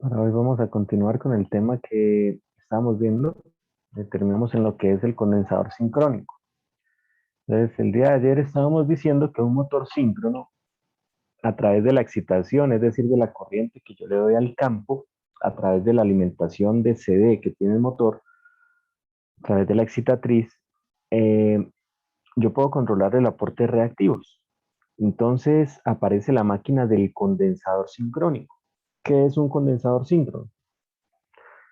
Para hoy vamos a continuar con el tema que estábamos viendo. Terminamos en lo que es el condensador sincrónico. Entonces, el día de ayer estábamos diciendo que un motor síncrono, a través de la excitación, es decir, de la corriente que yo le doy al campo, a través de la alimentación de CD que tiene el motor, a través de la excitatriz, eh, yo puedo controlar el aporte de reactivos. Entonces aparece la máquina del condensador sincrónico. ¿Qué es un condensador síncrono?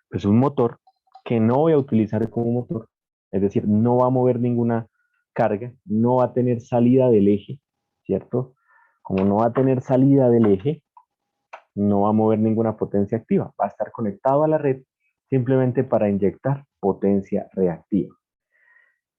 Pues un motor que no voy a utilizar como motor, es decir, no va a mover ninguna carga, no va a tener salida del eje, ¿cierto? Como no va a tener salida del eje, no va a mover ninguna potencia activa, va a estar conectado a la red simplemente para inyectar potencia reactiva.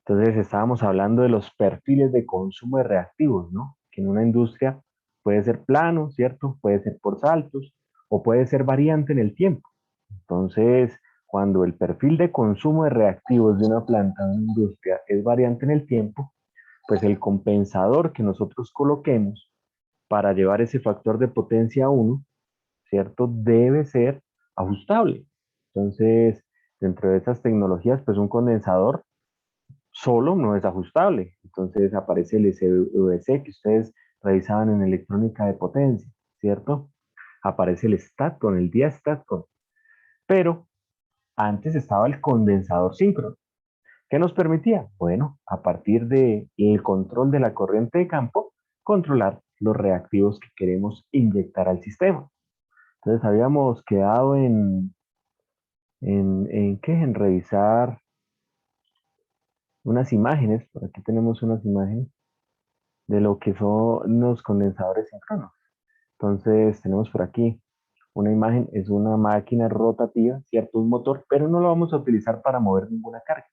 Entonces estábamos hablando de los perfiles de consumo de reactivos, ¿no? Que en una industria puede ser plano, ¿cierto? Puede ser por saltos o puede ser variante en el tiempo. Entonces, cuando el perfil de consumo de reactivos de una planta o una industria es variante en el tiempo, pues el compensador que nosotros coloquemos para llevar ese factor de potencia 1, ¿cierto? Debe ser ajustable. Entonces, dentro de esas tecnologías, pues un condensador solo no es ajustable. Entonces aparece el SVC que ustedes revisaban en electrónica de potencia, ¿cierto? Aparece el STATCON, el diastatcon. Pero antes estaba el condensador síncrono. ¿Qué nos permitía? Bueno, a partir del control de la corriente de campo, controlar los reactivos que queremos inyectar al sistema. Entonces habíamos quedado en revisar unas imágenes, por aquí tenemos unas imágenes de lo que son los condensadores síncronos. Entonces tenemos por aquí una imagen, es una máquina rotativa, cierto, un motor, pero no lo vamos a utilizar para mover ninguna carga.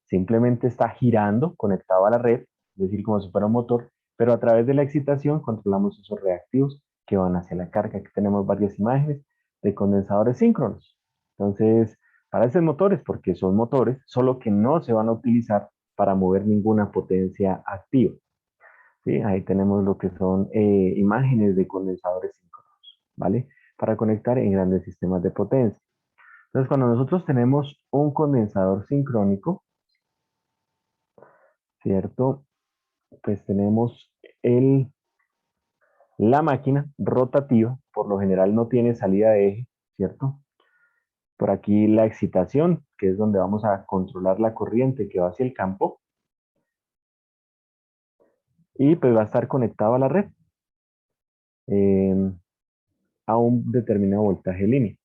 Simplemente está girando, conectado a la red, es decir, como si fuera un motor, pero a través de la excitación controlamos esos reactivos que van hacia la carga. Aquí tenemos varias imágenes de condensadores síncronos. Entonces, parecen motores porque son motores, solo que no se van a utilizar para mover ninguna potencia activa. ¿Sí? Ahí tenemos lo que son imágenes de condensadores síncronos, ¿vale? Para conectar en grandes sistemas de potencia. Entonces, cuando nosotros tenemos un condensador sincrónico, ¿cierto? Pues tenemos el, la máquina rotativa, por lo general no tiene salida de eje, ¿cierto? Por aquí la excitación, que es donde vamos a controlar la corriente que va hacia el campo, y pues va a estar conectado a la red eh, a un determinado voltaje línea.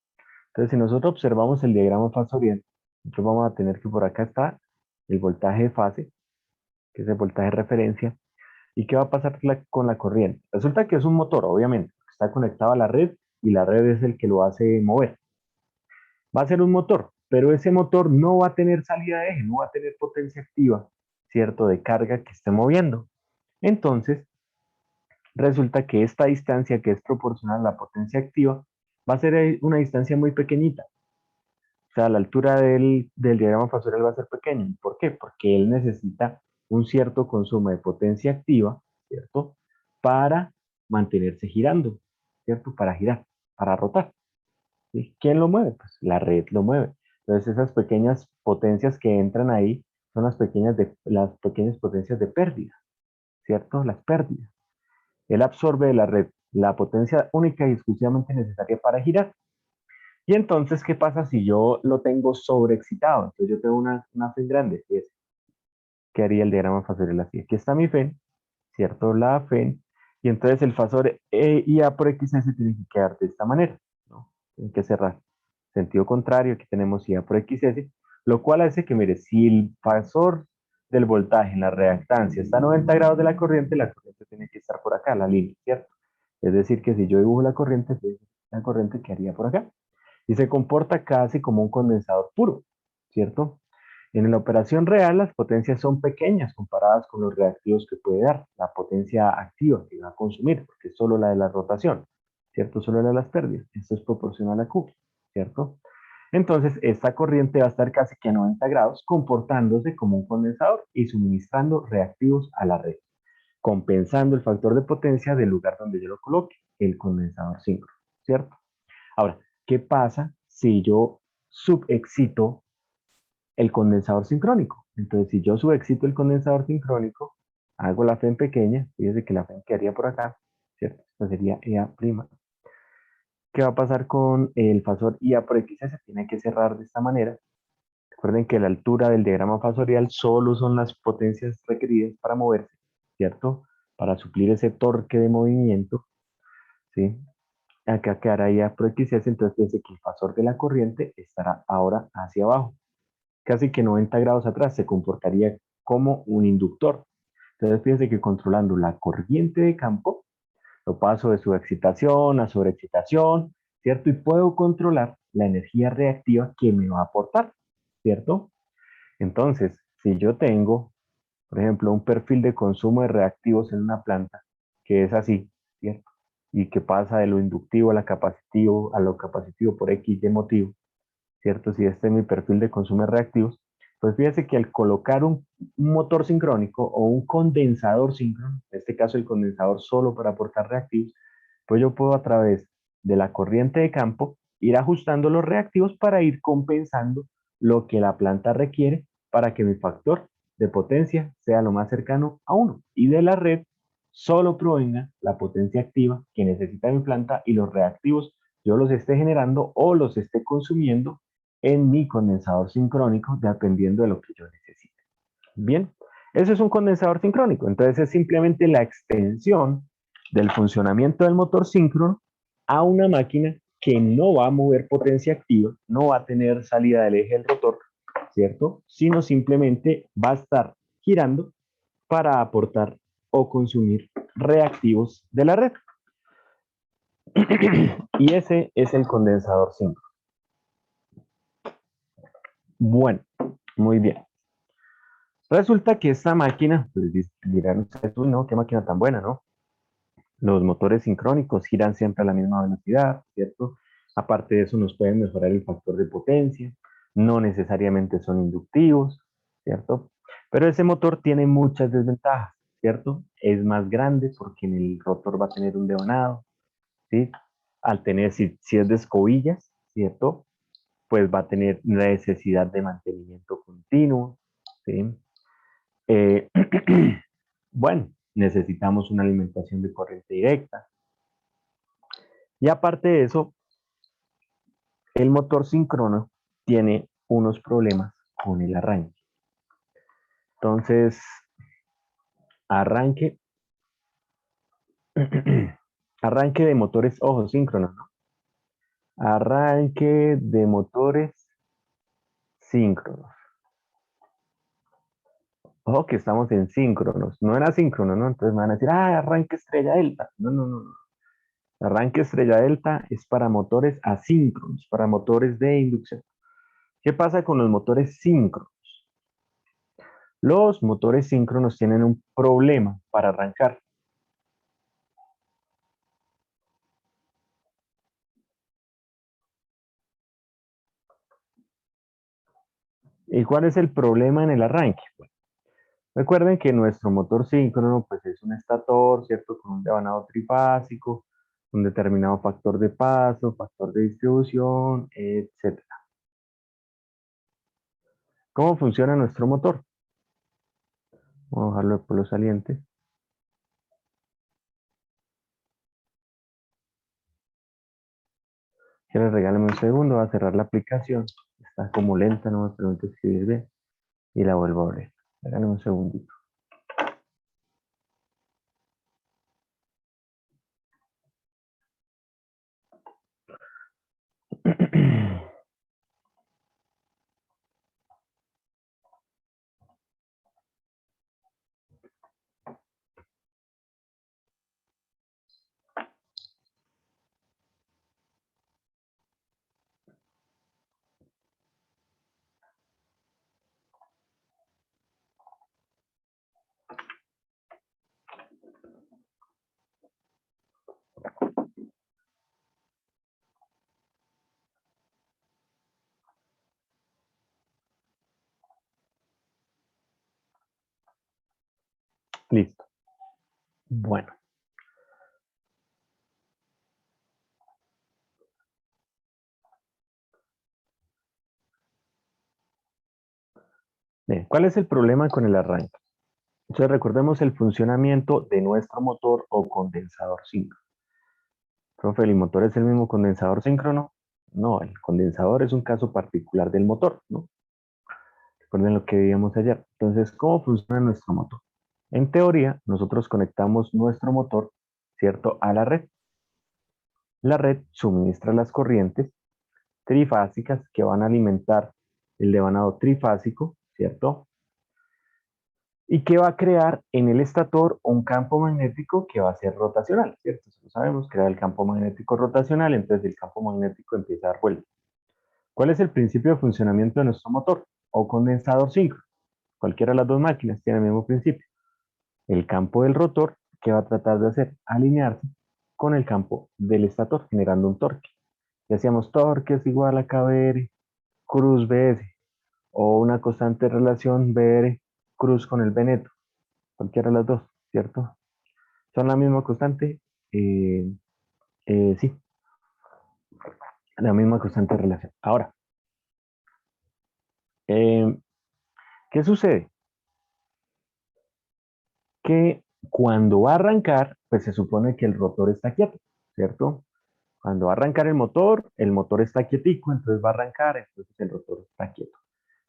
Entonces, si nosotros observamos el diagrama fase-oriente, nosotros vamos a tener que por acá está el voltaje de fase, que es el voltaje de referencia. ¿Y qué va a pasar con la corriente? Resulta que es un motor, obviamente, que está conectado a la red y la red es el que lo hace mover. Va a ser un motor, pero ese motor no va a tener salida de eje, no va a tener potencia activa, ¿cierto? De carga que esté moviendo. Entonces, resulta que esta distancia que es proporcional a la potencia activa va a ser una distancia muy pequeñita. O sea, la altura del diagrama fasorial va a ser pequeña. ¿Por qué? Porque él necesita un cierto consumo de potencia activa, ¿cierto? Para mantenerse girando, ¿cierto? Para girar, para rotar. ¿Sí? ¿Quién lo mueve? Pues la red lo mueve. Entonces esas pequeñas potencias que entran ahí son las pequeñas potencias de pérdida, ¿cierto? Las pérdidas. Él absorbe de la red la potencia única y exclusivamente necesaria para girar. Y entonces, ¿qué pasa si yo lo tengo sobreexcitado? Entonces yo tengo una FEN grande, ¿sí? ¿Qué haría el diagrama fasorial así? Aquí está mi FEN, ¿cierto? La FEN, y entonces el fasor IA por XS tiene que quedar de esta manera, ¿no? Tiene que cerrar. Sentido contrario, aquí tenemos IA por XS, lo cual hace que, mire, si el fasor del voltaje en la reactancia está a 90 grados de la corriente tiene que estar por acá, la línea, ¿cierto? Es decir, que si yo dibujo la corriente, pues, la corriente quedaría por acá y se comporta casi como un condensador puro, ¿cierto? En la operación real, las potencias son pequeñas comparadas con los reactivos que puede dar, la potencia activa que va a consumir, porque es solo la de la rotación, ¿cierto? Solo la de las pérdidas. Esto es proporcional a Q, ¿cierto? Entonces, esta corriente va a estar casi que a 90 grados, comportándose como un condensador y suministrando reactivos a la red, compensando el factor de potencia del lugar donde yo lo coloque, el condensador síncrono, ¿cierto? Ahora, ¿qué pasa si yo subexcito el condensador sincrónico? Entonces, si yo subexcito el condensador sincrónico, hago la FEM pequeña, fíjense que la FEM quedaría por acá, ¿cierto? Esta sería EA'. ¿Qué va a pasar con el fasor IA por XS? Tiene que cerrar de esta manera. Recuerden que la altura del diagrama fasorial solo son las potencias requeridas para moverse, ¿cierto? Para suplir ese torque de movimiento, ¿sí? Acá quedará IA por XS, entonces fíjense que el fasor de la corriente estará ahora hacia abajo, casi que 90 grados atrás, se comportaría como un inductor. Entonces fíjense que controlando la corriente de campo, lo paso de subexcitación a sobreexcitación, ¿cierto? Y puedo controlar la energía reactiva que me va a aportar, ¿cierto? Entonces, si yo tengo, por ejemplo, un perfil de consumo de reactivos en una planta, que es así, ¿cierto? Y que pasa de lo inductivo a lo capacitivo por X de motivo, ¿cierto? Si este es mi perfil de consumo de reactivos, pues fíjese que al colocar un motor sincrónico o un condensador síncrono, en este caso el condensador solo para aportar reactivos, pues yo puedo a través de la corriente de campo ir ajustando los reactivos para ir compensando lo que la planta requiere para que mi factor de potencia sea lo más cercano a 1 y de la red solo provenga la potencia activa que necesita mi planta y los reactivos yo los esté generando o los esté consumiendo en mi condensador sincrónico dependiendo de lo que yo necesite. Bien, eso es un condensador sincrónico. Entonces es simplemente la extensión del funcionamiento del motor síncrono a una máquina que no va a mover potencia activa, no va a tener salida del eje del rotor, ¿cierto? Sino simplemente va a estar girando para aportar o consumir reactivos de la red. Y ese es el condensador síncrono. Bueno, muy bien. Resulta que esta máquina, pues dirán ustedes, no, qué máquina tan buena, ¿no? Los motores sincrónicos giran siempre a la misma velocidad, ¿cierto? Aparte de eso, nos pueden mejorar el factor de potencia, no necesariamente son inductivos, ¿cierto? Pero ese motor tiene muchas desventajas, ¿cierto? Es más grande porque en el rotor va a tener un devanado, ¿sí? Al tener, si es de escobillas, ¿cierto? Pues va a tener necesidad de mantenimiento continuo, ¿sí? Eh, bueno, necesitamos una alimentación de corriente directa. Y aparte de eso, el motor síncrono tiene unos problemas con el arranque. Entonces, arranque, arranque de motores, ojo, síncronos, ¿no? Arranque de motores síncronos. Ojo que estamos en síncronos, no en asíncronos, ¿no? Entonces me van a decir, arranque estrella delta. No, no, no, no. Arranque estrella delta es para motores asíncronos, para motores de inducción. ¿Qué pasa con los motores síncronos? Los motores síncronos tienen un problema para arrancar. ¿Y cuál es el problema en el arranque? Bueno, recuerden que nuestro motor síncrono pues es un estator, ¿cierto? Con un devanado trifásico, un determinado factor de paso, factor de distribución, etcétera. ¿Cómo funciona nuestro motor? Vamos a bajarlo de polo saliente. Quiero regálame un segundo, voy a cerrar la aplicación. Está como lenta, no me permite escribir bien. Y la vuelvo a abrir. Regálame un segundito. Listo. Bueno, Bien, ¿cuál es el problema con el arranque? Entonces recordemos el funcionamiento de nuestro motor o condensador síncrono. Profe, ¿el motor es el mismo condensador síncrono? No, el condensador es un caso particular del motor, ¿no? Recuerden lo que veíamos ayer. Entonces, ¿cómo funciona nuestro motor? En teoría, nosotros conectamos nuestro motor, ¿cierto?, a la red. La red suministra las corrientes trifásicas que van a alimentar el devanado trifásico, ¿cierto? Y que va a crear en el estator un campo magnético que va a ser rotacional, ¿cierto? Eso lo sabemos, crea el campo magnético rotacional, entonces el campo magnético empieza a dar vuelta. ¿Cuál es el principio de funcionamiento de nuestro motor o condensador síncrono? Cualquiera de las dos máquinas tiene el mismo principio. El campo del rotor, ¿qué va a tratar de hacer? Alinearse con el campo del estator, generando un torque. Y hacíamos torque es igual a KBR cruz BS, o una constante relación BR cruz con el B neto. Cualquiera de las dos, ¿cierto? Son la misma constante, eh, sí, la misma constante de relación. Ahora, eh, ¿qué sucede? Que cuando va a arrancar, pues se supone que el rotor está quieto, ¿cierto? Cuando va a arrancar el motor está quietico, entonces va a arrancar, entonces el rotor está quieto.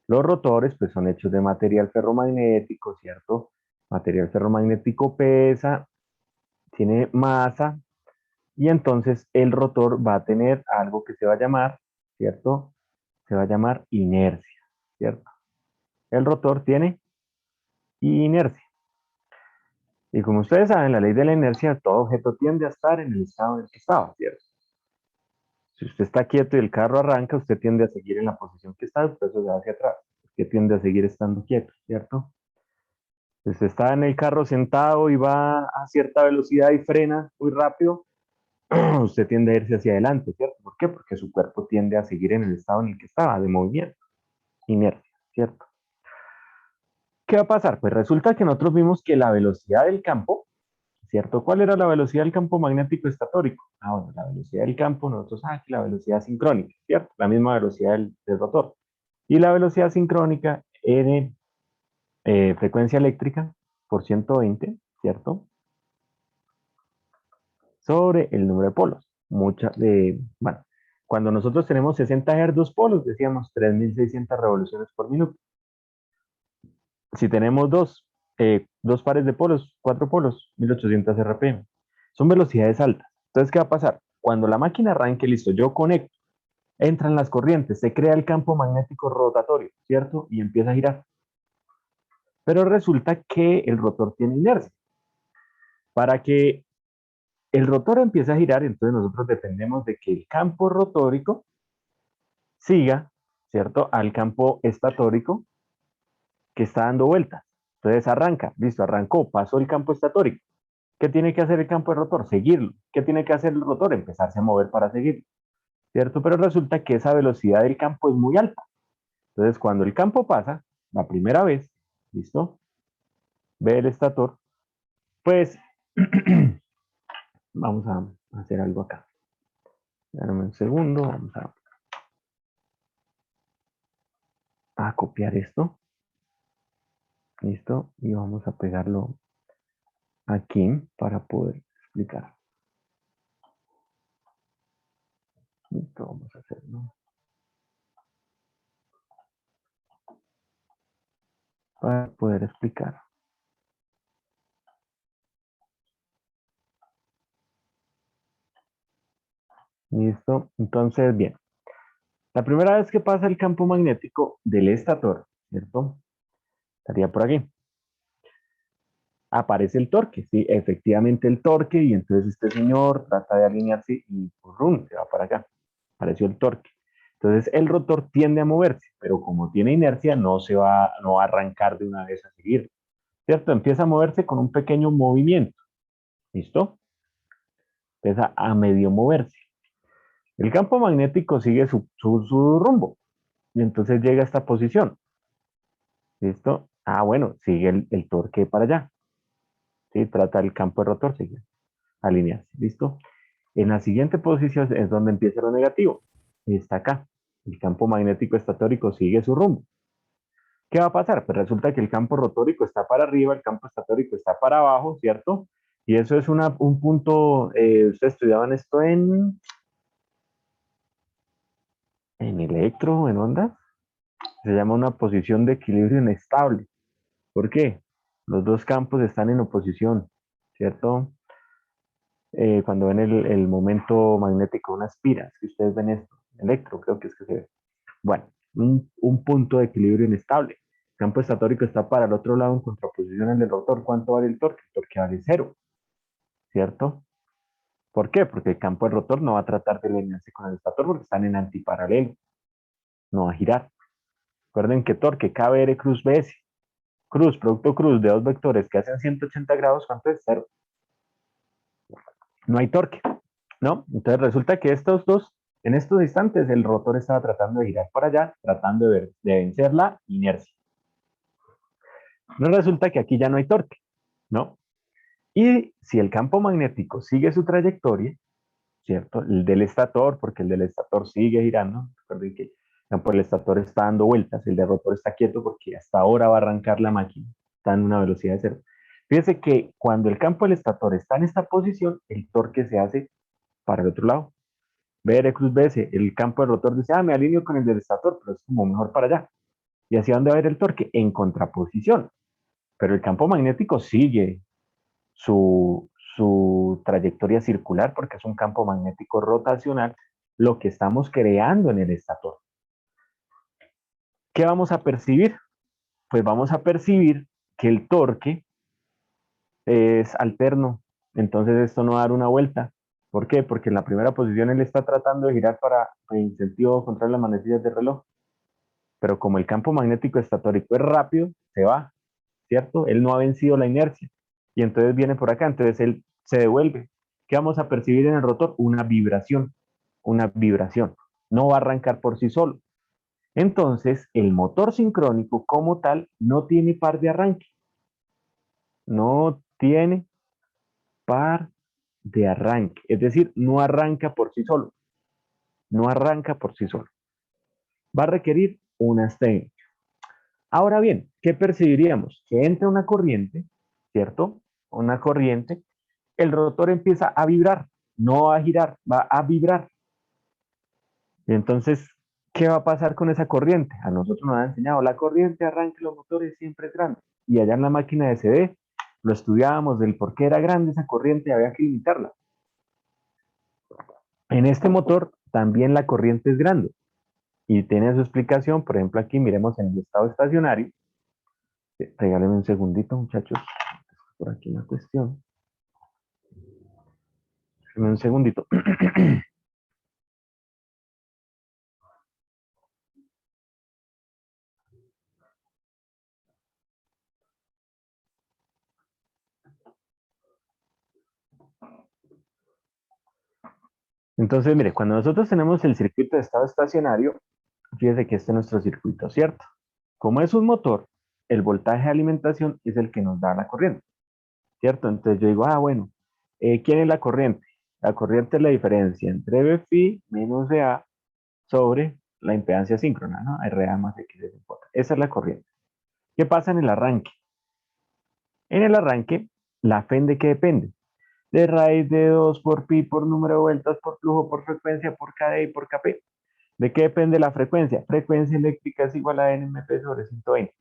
Los rotores, pues son hechos de material ferromagnético, ¿cierto? Material ferromagnético pesa, tiene masa, y entonces el rotor va a tener algo que se va a llamar, ¿cierto? Se va a llamar inercia, ¿cierto? El rotor tiene inercia. Y como ustedes saben, la ley de la inercia, todo objeto tiende a estar en el estado en el que estaba, ¿cierto? Si usted está quieto y el carro arranca, usted tiende a seguir en la posición que está, después se va hacia atrás. Usted tiende a seguir estando quieto, ¿cierto? Si usted está en el carro sentado y va a cierta velocidad y frena muy rápido, usted tiende a irse hacia adelante, ¿cierto? ¿Por qué? Porque su cuerpo tiende a seguir en el estado en el que estaba, de movimiento, inercia, ¿cierto? ¿Qué va a pasar? Pues resulta que nosotros vimos que la velocidad del campo, ¿cierto? ¿Cuál era la velocidad del campo magnético estatórico? Ah, bueno, la velocidad del campo, nosotros, aquí la velocidad sincrónica, ¿cierto? La misma velocidad del rotor. Y la velocidad sincrónica en frecuencia eléctrica por 120, ¿cierto? Sobre el número de polos. Bueno, cuando nosotros tenemos 60 Hz, dos polos, decíamos 3600 revoluciones por minuto. Si tenemos dos pares de polos, cuatro polos, 1800 RPM. Son velocidades altas. Entonces, ¿qué va a pasar? Cuando la máquina arranque, listo, yo conecto, entran las corrientes, se crea el campo magnético rotatorio, ¿cierto? Y empieza a girar. Pero resulta que el rotor tiene inercia. Para que el rotor empiece a girar, entonces nosotros dependemos de que el campo rotórico siga, ¿cierto? Al campo estatórico que está dando vueltas. Entonces arranca, listo, arrancó, pasó el campo estatórico. ¿Qué tiene que hacer el campo de rotor? Seguirlo. ¿Qué tiene que hacer el rotor? Empezarse a mover para seguirlo, ¿cierto? Pero resulta que esa velocidad del campo es muy alta. Entonces, cuando el campo pasa, la primera vez, ¿listo? Ve el estator, pues vamos a hacer algo acá. Dame un segundo, vamos a copiar esto, ¿listo? Y vamos a pegarlo aquí para poder explicar. Listo, vamos a hacerlo para poder explicar. ¿Listo? Entonces, bien. La primera vez que pasa el campo magnético del estator, ¿cierto? Estaría por aquí. Aparece el torque, sí, efectivamente el torque, y entonces este señor trata de alinearse y ¡rum! Se va para acá. Apareció el torque. Entonces el rotor tiende a moverse, pero como tiene inercia, no va a arrancar de una vez a seguir, ¿cierto? Empieza a moverse con un pequeño movimiento, ¿listo? Empieza a medio moverse. El campo magnético sigue su rumbo, y entonces llega a esta posición. ¿Listo? Ah, bueno, sigue el torque para allá. ¿Sí? Trata el campo de rotor, sigue alinearse. ¿Listo? En la siguiente posición es donde empieza lo negativo. Está acá. El campo magnético estatórico sigue su rumbo. ¿Qué va a pasar? Pues resulta que el campo rotórico está para arriba, el campo estatórico está para abajo, ¿cierto? Y eso es un punto, ustedes estudiaban esto en electro, en ondas, se llama una posición de equilibrio inestable. ¿Por qué? Los dos campos están en oposición, ¿cierto? Cuando ven el momento magnético de unas piras, si ustedes ven esto, electro, creo que es que se ve. Bueno, un punto de equilibrio inestable. El campo estatórico está para el otro lado en contraposición al del rotor. ¿Cuánto vale el torque? El torque vale cero, ¿cierto? ¿Por qué? Porque el campo del rotor no va a tratar de alinearse con el estator porque están en antiparalelo, no va a girar. Recuerden que torque KBR cruz BS, cruz, producto cruz de dos vectores que hacen 180 grados, ¿cuánto es? Cero. No hay torque, ¿no? Entonces resulta que estos dos, en estos instantes, el rotor estaba tratando de girar para allá, tratando de vencer la inercia. No resulta que aquí ya no hay torque, ¿no? Y si el campo magnético sigue su trayectoria, ¿cierto? El del estator, porque el del estator sigue girando, recuerden que el campo del estator está dando vueltas, el del rotor está quieto porque hasta ahora va a arrancar la máquina, está en una velocidad de cero. Fíjense que cuando el campo del estator está en esta posición, el torque se hace para el otro lado. BR cruz BS, el campo del rotor dice, me alineo con el del estator, pero es como mejor para allá. ¿Y hacia dónde va a ir el torque? En contraposición. Pero el campo magnético sigue su trayectoria circular porque es un campo magnético rotacional, lo que estamos creando en el estator. ¿Qué vamos a percibir? Pues vamos a percibir que el torque es alterno, entonces esto no va a dar una vuelta. ¿Por qué? Porque en la primera posición él está tratando de girar para en sentido contrario a las manecillas del reloj, pero como el campo magnético estatórico es rápido, se va, ¿cierto? Él no ha vencido la inercia y entonces viene por acá, entonces él se devuelve. ¿Qué vamos a percibir en el rotor? Una vibración, una vibración. No va a arrancar por sí solo. Entonces, el motor sincrónico como tal no tiene par de arranque. No tiene par de arranque. Es decir, no arranca por sí solo. No arranca por sí solo. Va a requerir unas técnicas. Ahora bien, ¿qué percibiríamos? Que entra una corriente, ¿cierto? Una corriente, el rotor empieza a vibrar, no a girar, va a vibrar. Y entonces, ¿qué va a pasar con esa corriente? A nosotros nos han enseñado, la corriente arranca los motores siempre es grande. Y allá en la máquina de CD lo estudiábamos del por qué era grande esa corriente y había que limitarla. En este motor también la corriente es grande y tiene su explicación. Por ejemplo, aquí miremos en el estado estacionario. Regálenme un segundito, muchachos. Por aquí una cuestión. Déjenme un segundito. Entonces, mire, cuando nosotros tenemos el circuito de estado estacionario, fíjese que este es nuestro circuito, ¿cierto? Como es un motor, el voltaje de alimentación es el que nos da la corriente, ¿cierto? Entonces yo digo, bueno, ¿quién es la corriente? La corriente es la diferencia entre Bφ menos A sobre la impedancia síncrona, ¿no? RA más X es importa. Esa es la corriente. ¿Qué pasa en el arranque? En el arranque, ¿la FE de qué depende? De raíz de 2 por pi por número de vueltas por flujo por frecuencia por KD y por KP. ¿De qué depende la frecuencia? Frecuencia eléctrica es igual a NMP sobre 120.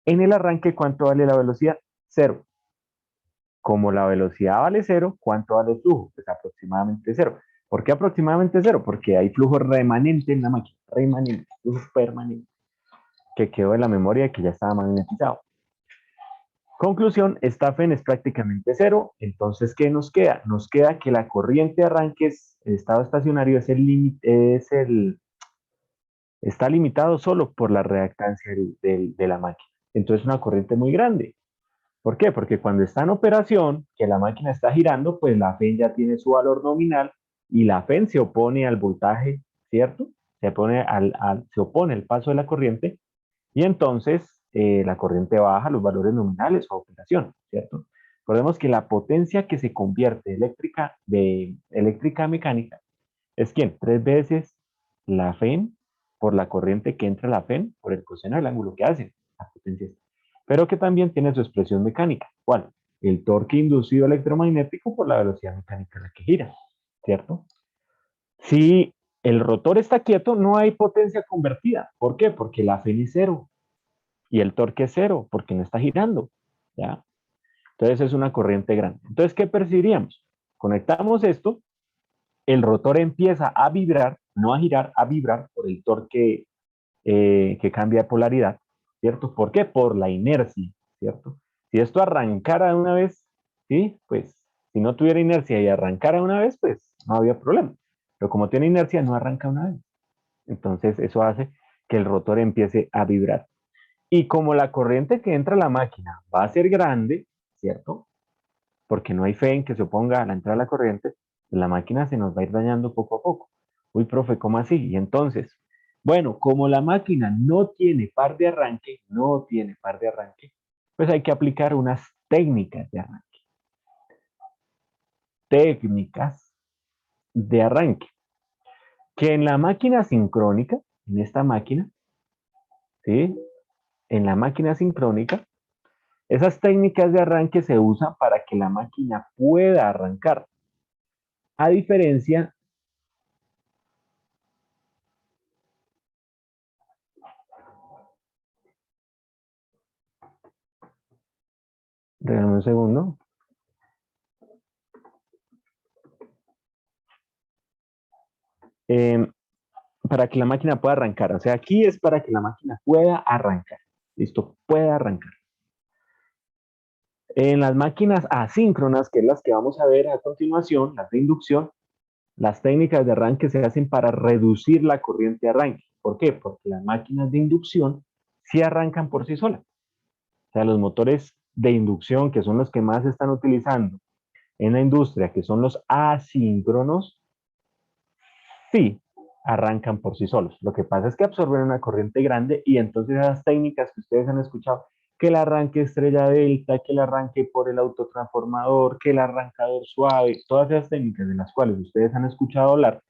En el arranque, ¿cuánto vale la velocidad? Cero. Como la velocidad vale cero, ¿cuánto vale el flujo? Pues aproximadamente cero. ¿Por qué aproximadamente cero? Porque hay flujo remanente en la máquina, remanente, flujo permanente, que quedó en la memoria que ya estaba magnetizado. Conclusión, esta FEN es prácticamente cero, entonces, ¿qué nos queda? Nos queda que la corriente de arranque, el estado estacionario, está limitado solo por la reactancia de la máquina. Entonces, una corriente muy grande. ¿Por qué? Porque cuando está en operación, que la máquina está girando, pues la FEN ya tiene su valor nominal y la FEN se opone al voltaje, ¿cierto? Se opone al paso de la corriente y entonces la corriente baja los valores nominales o operación, ¿cierto? Recordemos que la potencia que se convierte de eléctrica a mecánica es ¿quién? 3 veces la FEN por la corriente que entra a la FEN por el coseno del ángulo que hace la potencia esta, pero que también tiene su expresión mecánica. ¿Cuál? El torque inducido electromagnético por la velocidad mecánica a la que gira, ¿cierto? Si el rotor está quieto, no hay potencia convertida. ¿Por qué? Porque la FEN es cero y el torque es cero, porque no está girando, ¿ya? Entonces es una corriente grande. Entonces, ¿qué percibiríamos? Conectamos esto, el rotor empieza a vibrar, no a girar, a vibrar por el torque que cambia de polaridad, ¿cierto? ¿Por qué? Por la inercia, ¿cierto? Si esto arrancara de una vez, ¿sí? Pues si no tuviera inercia y arrancara de una vez, pues no había problema. Pero como tiene inercia, no arranca una vez. Entonces eso hace que el rotor empiece a vibrar. Y como la corriente que entra a la máquina va a ser grande, ¿cierto? Porque no hay fe en que se oponga a la entrada de la corriente, la máquina se nos va a ir dañando poco a poco. Uy, profe, ¿cómo así? Y entonces, bueno, como la máquina no tiene par de arranque, pues hay que aplicar unas técnicas de arranque. Técnicas de arranque. Que en la máquina sincrónica, en esta máquina, ¿sí? En la máquina sincrónica, esas técnicas de arranque se usan para que la máquina pueda arrancar. A diferencia, regálame un segundo. Eh, para que la máquina pueda arrancar. O sea, aquí es para que la máquina pueda arrancar. Listo, pueda arrancar. En las máquinas asíncronas, que es las que vamos a ver a continuación, las de inducción, las técnicas de arranque se hacen para reducir la corriente de arranque. ¿Por qué? Porque las máquinas de inducción sí arrancan por sí solas. O sea, los motores de inducción, que son los que más se están utilizando en la industria, que son los asíncronos, sí, arrancan por sí solos. Lo que pasa es que absorben una corriente grande y entonces esas técnicas que ustedes han escuchado, que el arranque estrella delta, que el arranque por el autotransformador, que el arrancador suave, todas esas técnicas de las cuales ustedes han escuchado hablar,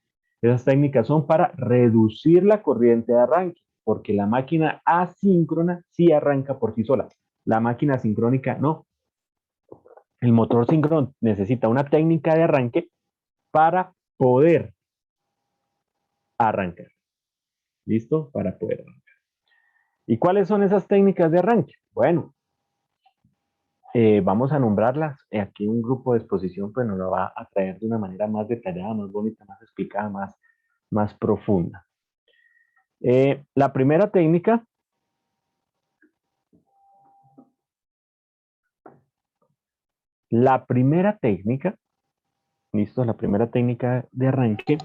esas técnicas son para reducir la corriente de arranque, porque la máquina asíncrona sí arranca por sí sola. La máquina sincrónica no. El motor síncrono necesita una técnica de arranque para poder arrancar. ¿Listo? Para poder arrancar. ¿Y cuáles son esas técnicas de arranque? Bueno, vamos a nombrarlas. Aquí un grupo de exposición pues nos lo va a traer de una manera más detallada, más bonita, más explicada, más profunda. La primera técnica ¿listo? La primera técnica de arranque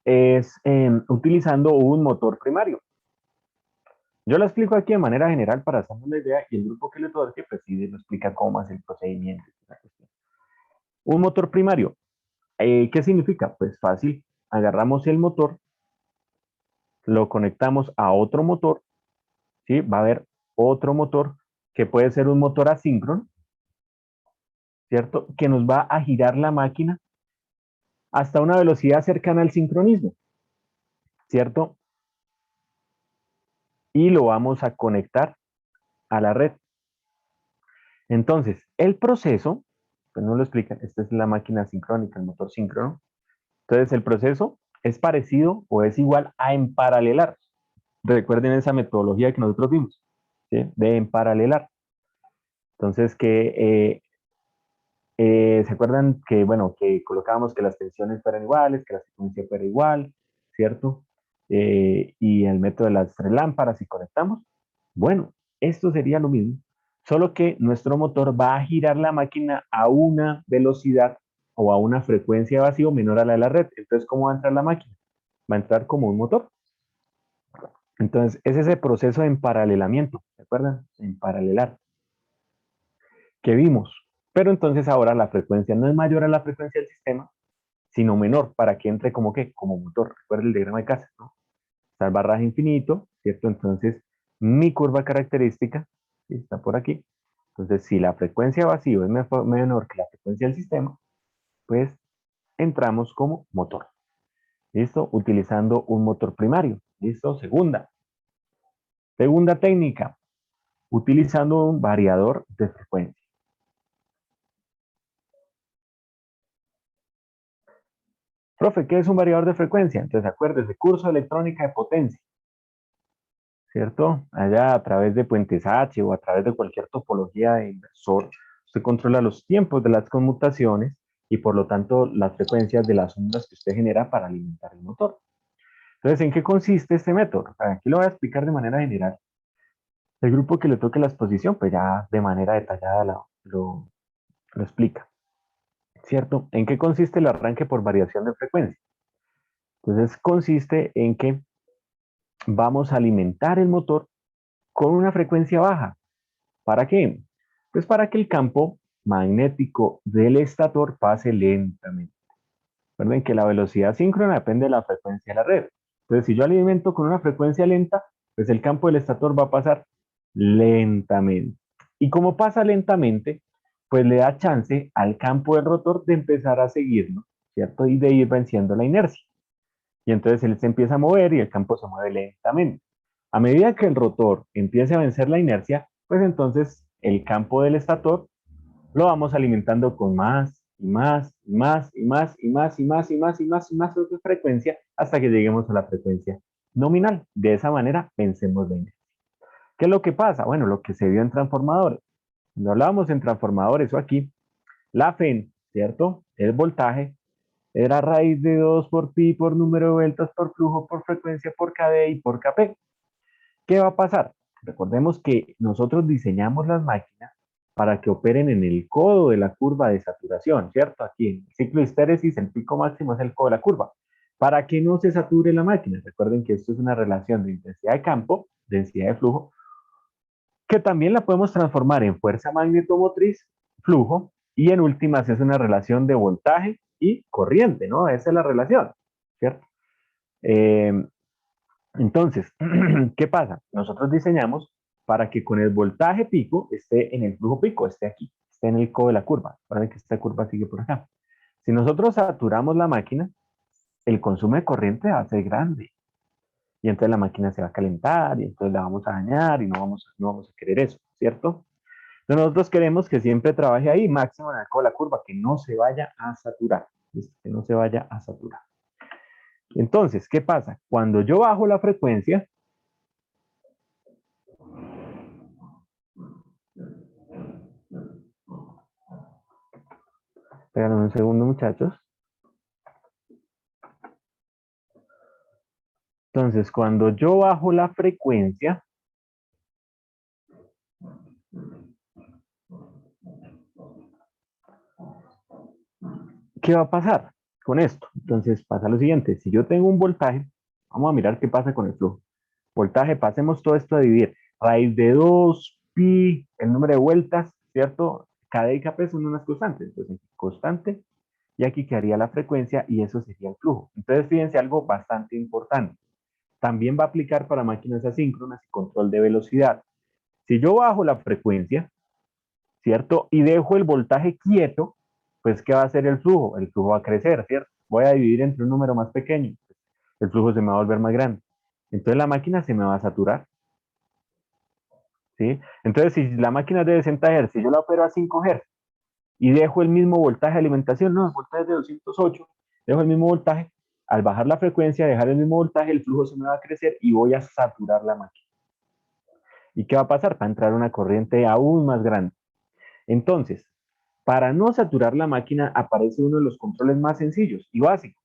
es utilizando un motor primario. Yo la explico aquí de manera general para hacernos la idea y el grupo que le toque, pues sí lo explica cómo es el procedimiento. Un motor primario. ¿Qué significa? Pues fácil. Agarramos el motor, lo conectamos a otro motor, ¿sí? Va a haber otro motor que puede ser un motor asíncrono, ¿cierto? Que nos va a girar la máquina hasta una velocidad cercana al sincronismo, ¿cierto? Y lo vamos a conectar a la red. Entonces, el proceso, pues no lo explican, esta es la máquina sincrónica, el motor síncrono. Entonces, el proceso es parecido o es igual a emparalelar. Recuerden esa metodología que nosotros vimos, ¿sí? De emparalelar. Entonces, ¿se acuerdan que, bueno, que colocábamos que las tensiones fueran iguales, que la frecuencia fuera igual, ¿cierto? Y el método de las tres lámparas y conectamos. Bueno, esto sería lo mismo, solo que nuestro motor va a girar la máquina a una velocidad o a una frecuencia de vacío menor a la de la red. Entonces, ¿cómo va a entrar la máquina? Va a entrar como un motor. Entonces, es ese proceso de emparalelamiento, ¿se acuerdan? En paralelar, que vimos. Pero entonces ahora la frecuencia no es mayor a la frecuencia del sistema, sino menor, para que entre como que, como motor. Recuerda el diagrama de Casa, ¿no? Está el barraje infinito, ¿cierto? Entonces, mi curva característica, ¿sí? Está por aquí. Entonces, si la frecuencia vacío es menor que la frecuencia del sistema, pues entramos como motor. ¿Listo? Utilizando un motor primario. ¿Listo? Segunda técnica, utilizando un variador de frecuencia. Profe, ¿qué es un variador de frecuencia? Entonces, acuérdese, curso de electrónica de potencia, ¿cierto? Allá a través de puentes H o a través de cualquier topología de inversor, usted controla los tiempos de las conmutaciones y por lo tanto las frecuencias de las ondas que usted genera para alimentar el motor. Entonces, ¿en qué consiste este método? O sea, aquí lo voy a explicar de manera general. El grupo que le toque la exposición, pues ya de manera detallada lo explica, ¿cierto? ¿En qué consiste el arranque por variación de frecuencia? Entonces, consiste en que vamos a alimentar el motor con una frecuencia baja. ¿Para qué? Pues para que el campo magnético del estator pase lentamente. Recuerden que la velocidad síncrona depende de la frecuencia de la red. Entonces, si yo alimento con una frecuencia lenta, pues el campo del estator va a pasar lentamente. Y como pasa lentamente, pues le da chance al campo del rotor de empezar a seguirlo, ¿cierto? Y de ir venciendo la inercia. Y entonces él se empieza a mover y el campo se mueve lentamente. A medida que el rotor empiece a vencer la inercia, pues entonces el campo del estator lo vamos alimentando con más y más y más y más y más y más y más y más y más de frecuencia hasta que lleguemos a la frecuencia nominal. De esa manera vencemos la inercia. ¿Qué es lo que pasa? Bueno, lo que se vio en transformadores. Cuando hablábamos en transformadores o aquí, la FEN, ¿cierto? El voltaje era raíz de 2 por pi por número de vueltas por flujo por frecuencia por KD y por KP. ¿Qué va a pasar? Recordemos que nosotros diseñamos las máquinas para que operen en el codo de la curva de saturación, ¿cierto? Aquí en el ciclo de histéresis el pico máximo es el codo de la curva. Para que no se sature la máquina, recuerden que esto es una relación de intensidad de campo, densidad de flujo, que también la podemos transformar en fuerza magnetomotriz, flujo, y en últimas es una relación de voltaje y corriente, ¿no? Esa es la relación, ¿cierto? Eh, entonces, ¿qué pasa? Nosotros diseñamos para que con el voltaje pico esté en el flujo pico, esté aquí, esté en el codo de la curva. Para que esta curva sigue por acá. Si nosotros saturamos la máquina, el consumo de corriente va a ser grande. Y entonces la máquina se va a calentar y entonces la vamos a dañar y no vamos a querer eso, ¿cierto? Entonces nosotros queremos que siempre trabaje ahí, máximo en el codo de la curva, que no se vaya a saturar. ¿Listo? Que no se vaya a saturar. Entonces, ¿qué pasa? Cuando yo bajo la frecuencia, espérenme un segundo, muchachos. Entonces, cuando yo bajo la frecuencia, ¿qué va a pasar con esto? Entonces, pasa lo siguiente. Si yo tengo un voltaje, vamos a mirar qué pasa con el flujo. Voltaje, pasemos todo esto a dividir. Raíz de 2 pi, el número de vueltas, ¿cierto? Cada y KP son unas constantes. Entonces, constante, y aquí quedaría la frecuencia y eso sería el flujo. Entonces, fíjense algo bastante importante. También va a aplicar para máquinas asíncronas y control de velocidad. Si yo bajo la frecuencia, ¿cierto? Y dejo el voltaje quieto, pues ¿qué va a hacer el flujo? El flujo va a crecer, ¿cierto? Voy a dividir entre un número más pequeño, el flujo se me va a volver más grande. Entonces la máquina se me va a saturar, ¿sí? Entonces si la máquina es de 60 Hz, si yo la opero a 5 Hz y dejo el mismo voltaje de alimentación, no, el voltaje es de 208, dejo el mismo voltaje, al bajar la frecuencia, dejar el mismo voltaje, el flujo se me va a crecer y voy a saturar la máquina. ¿Y qué va a pasar? Va a entrar una corriente aún más grande. Entonces, para no saturar la máquina aparece uno de los controles más sencillos y básicos,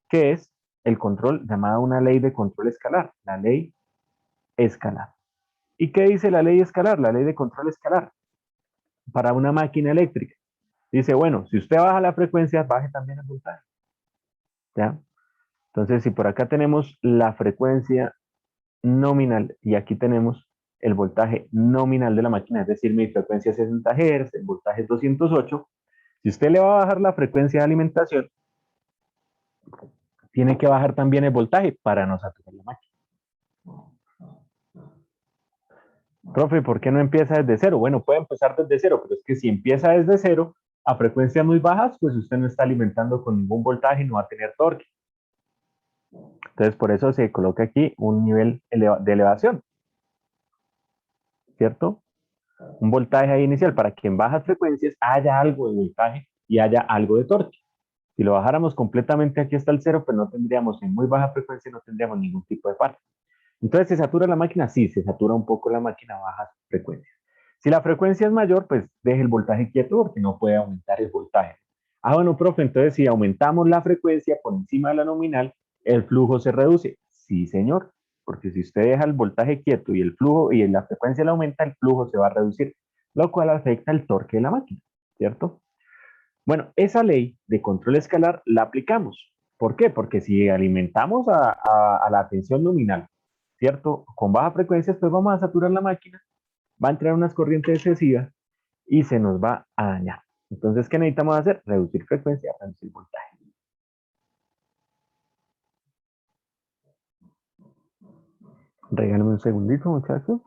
que es el control llamada una ley de control escalar, la ley escalar. ¿Y qué dice la ley escalar? La ley de control escalar para una máquina eléctrica. Dice, bueno, si usted baja la frecuencia, baje también el voltaje. ¿Ya? Entonces, si por acá tenemos la frecuencia nominal y aquí tenemos el voltaje nominal de la máquina, es decir, mi frecuencia es 60 Hz, el voltaje es 208, si usted le va a bajar la frecuencia de alimentación, tiene que bajar también el voltaje para no saturar la máquina. Profe, ¿por qué no empieza desde cero? Bueno, puede empezar desde cero, pero es que si empieza desde cero, a frecuencias muy bajas, pues usted no está alimentando con ningún voltaje y no va a tener torque. Entonces, por eso se coloca aquí un nivel de elevación, ¿cierto? Un voltaje ahí inicial para que en bajas frecuencias haya algo de voltaje y haya algo de torque. Si lo bajáramos completamente aquí hasta el cero, pues no tendríamos en muy baja frecuencia, no tendríamos ningún tipo de par. Entonces, ¿se satura la máquina? Sí, se satura un poco la máquina a bajas frecuencias. Si la frecuencia es mayor, pues deje el voltaje quieto porque no puede aumentar el voltaje. Ah, bueno, profe, entonces si aumentamos la frecuencia por encima de la nominal, el flujo se reduce. Sí, señor, porque si usted deja el voltaje quieto y el flujo y la frecuencia la aumenta, el flujo se va a reducir, lo cual afecta el torque de la máquina, ¿cierto? Bueno, esa ley de control escalar la aplicamos. ¿Por qué? Porque si alimentamos a la tensión nominal, ¿cierto? Con baja frecuencia, pues vamos a saturar la máquina, va a entrar unas corrientes excesivas y se nos va a dañar. Entonces, ¿qué necesitamos hacer? Reducir frecuencia, reducir voltaje. Regálame un segundito, muchachos.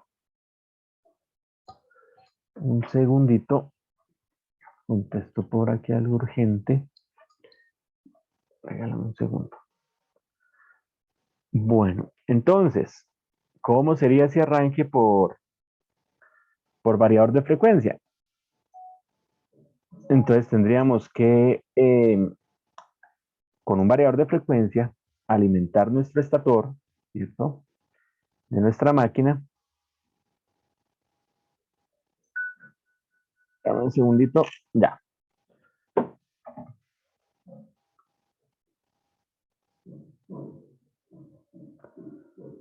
Un segundito. Contesto por aquí algo urgente. Regálame un segundo. Bueno, entonces, ¿cómo sería ese arranque por variador de frecuencia? Entonces tendríamos que, con un variador de frecuencia, alimentar nuestro estator, ¿cierto? De nuestra máquina. Dame un segundito, ya.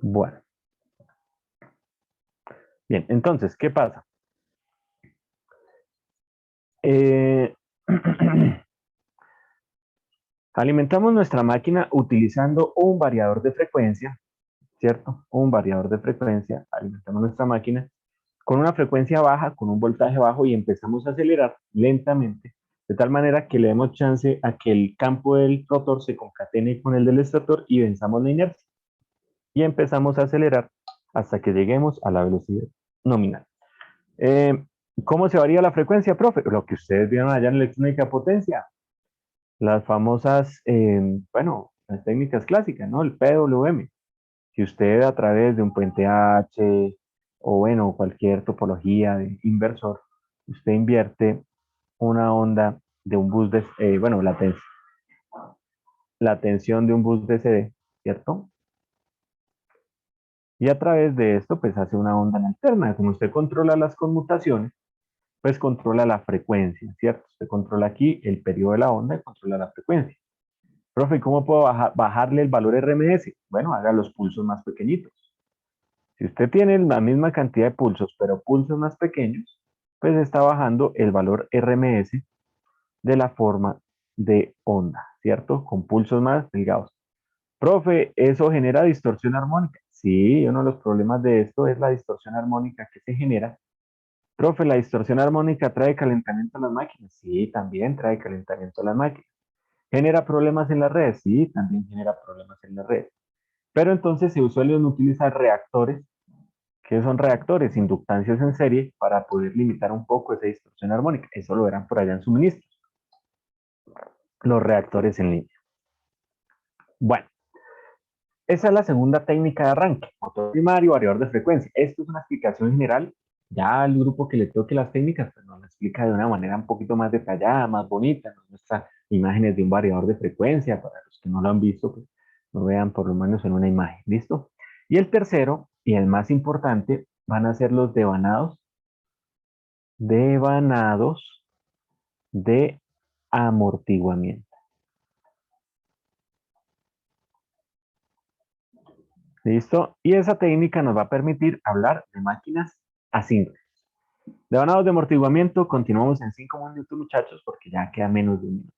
Bueno, bien, entonces, ¿qué pasa? Eh, alimentamos nuestra máquina utilizando un variador de frecuencia, ¿cierto? Un variador de frecuencia, alimentamos nuestra máquina con una frecuencia baja, con un voltaje bajo y empezamos a acelerar lentamente, de tal manera que le demos chance a que el campo del rotor se concatene con el del estator y venzamos la inercia. Y empezamos a acelerar hasta que lleguemos a la velocidad nominal. Eh, ¿Cómo se varía la frecuencia, profe? Lo que ustedes vieron allá en electrónica potencia, las famosas, bueno, las técnicas clásicas, ¿no? El PWM. Si usted a través de un puente H o bueno, cualquier topología de inversor, usted invierte una onda de un bus de, bueno, la tensión de un bus de CD, ¿cierto? Y a través de esto, pues hace una onda alterna. Como usted controla las conmutaciones, pues controla la frecuencia, ¿cierto? Usted controla aquí el periodo de la onda y controla la frecuencia. Profe, ¿cómo puedo bajarle el valor RMS? Bueno, haga los pulsos más pequeñitos. Si usted tiene la misma cantidad de pulsos, pero pulsos más pequeños, pues está bajando el valor RMS de la forma de onda, ¿cierto? Con pulsos más delgados. Profe, ¿eso genera distorsión armónica? Sí, uno de los problemas de esto es la distorsión armónica que se genera. Profe, ¿la distorsión armónica trae calentamiento a las máquinas? Sí, también trae calentamiento a las máquinas. ¿Genera problemas en las redes? Sí, también genera problemas en las redes. Pero entonces se suelen utilizar reactores. ¿Qué son reactores? Inductancias en serie para poder limitar un poco esa distorsión armónica. Eso lo verán por allá en suministros. Los reactores en línea. Bueno, esa es la segunda técnica de arranque. Motor primario, variador de frecuencia. Esto es una explicación general. Ya al grupo que le toque las técnicas, pues nos lo explica de una manera un poquito más detallada, más bonita. Nos muestra imágenes de un variador de frecuencia. Para los que no lo han visto, pues lo vean por lo menos en una imagen. ¿Listo? Y el tercero, y el más importante, van a ser los devanados de amortiguamiento. ¿Listo? Y esa técnica nos va a permitir hablar de máquinas asíncronas. Devanados de amortiguamiento, continuamos en 5 minutos, muchachos, porque ya queda menos de un minuto.